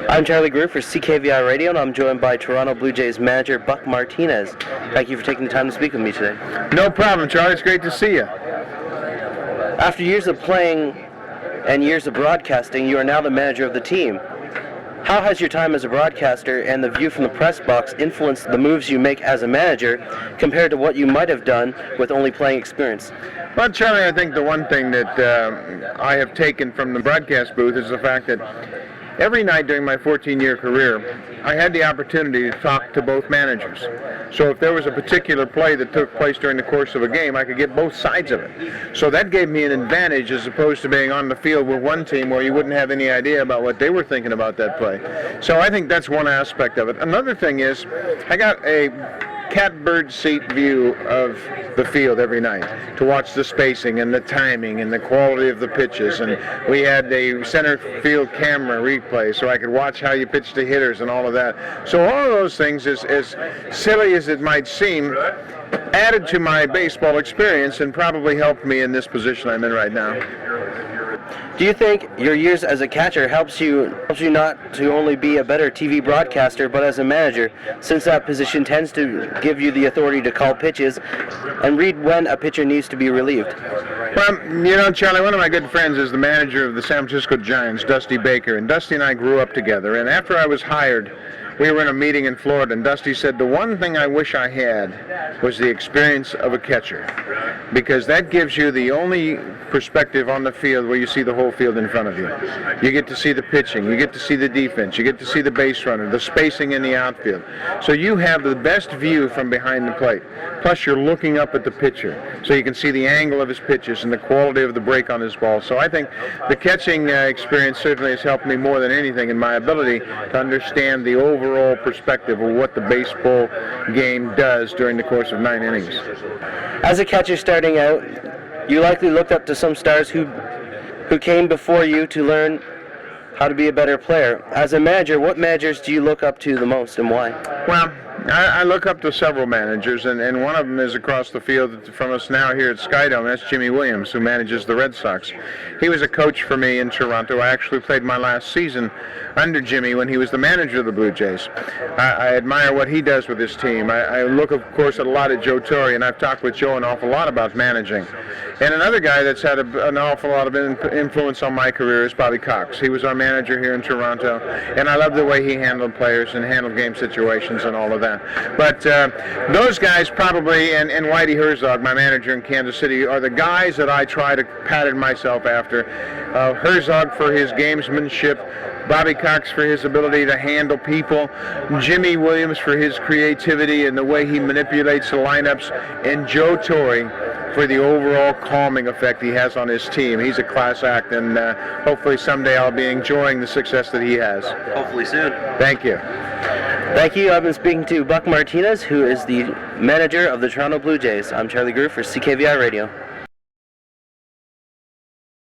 I'm Charlie Greer for CKVI Radio, and I'm joined by Toronto Blue Jays manager Buck Martinez. Thank you for taking the time to speak with me today. No problem, Charlie. It's great to see you. After years of playing and years of broadcasting, you are now the manager of the team. How has your time as a broadcaster and the view from the press box influenced the moves you make as a manager compared to what you might have done with only playing experience? Well, Charlie, I think the one thing that I have taken from the broadcast booth is the fact that every night during my 14-year career, I had the opportunity to talk to both managers. So if there was a particular play that took place during the course of a game, I could get both sides of it. So that gave me an advantage as opposed to being on the field with one team where you wouldn't have any idea about what they were thinking about that play. So I think that's one aspect of it. Another thing is I got a catbird seat view of the field every night to watch the spacing and the timing and the quality of the pitches, and we had a center field camera replay so I could watch how you pitch to hitters and all of that. So all of those things, as silly as it might seem, added to my baseball experience and probably helped me in this position I'm in right now. Do you think your years as a catcher helps you not to only be a better TV broadcaster, but as a manager, since that position tends to give you the authority to call pitches and read when a pitcher needs to be relieved? Well, you know, Charlie, one of my good friends is the manager of the San Francisco Giants, Dusty Baker, and Dusty and I grew up together, and after I was hired, we were in a meeting in Florida, and Dusty said, the one thing I wish I had was the experience of a catcher, because that gives you the only perspective on the field where you see the whole field in front of you. You get to see the pitching, you get to see the defense, you get to see the base runner, the spacing in the outfield. So you have the best view from behind the plate. Plus you're looking up at the pitcher, so you can see the angle of his pitches and the quality of the break on his ball. So I think the catching experience certainly has helped me more than anything in my ability to understand the overall perspective of what the baseball game does during the course of 9 innings. As a catcher starting out, you likely looked up to some stars who came before you to learn how to be a better player. As a manager, what managers do you look up to the most and why? Well, I look up to several managers, and one of them is across the field from us now here at SkyDome. That's Jimmy Williams, who manages the Red Sox. He was a coach for me in Toronto. I actually played my last season under Jimmy when he was the manager of the Blue Jays. I admire what he does with his team. I look, of course, at a lot at Joe Torre, and I've talked with Joe an awful lot about managing. And another guy that's had an awful lot of influence on my career is Bobby Cox. He was our manager here in Toronto, and I love the way he handled players and handled game situations and all of that. But those guys probably, and Whitey Herzog, my manager in Kansas City, are the guys that I try to pattern myself after. Herzog for his gamesmanship, Bobby Cox for his ability to handle people, Jimmy Williams for his creativity and the way he manipulates the lineups, and Joe Torre for the overall calming effect he has on his team. He's a class act, and hopefully someday I'll be enjoying the success that he has. Hopefully soon. Thank you. Thank you. I've been speaking to Buck Martinez, who is the manager of the Toronto Blue Jays. I'm Charlie Greer for CKVI Radio.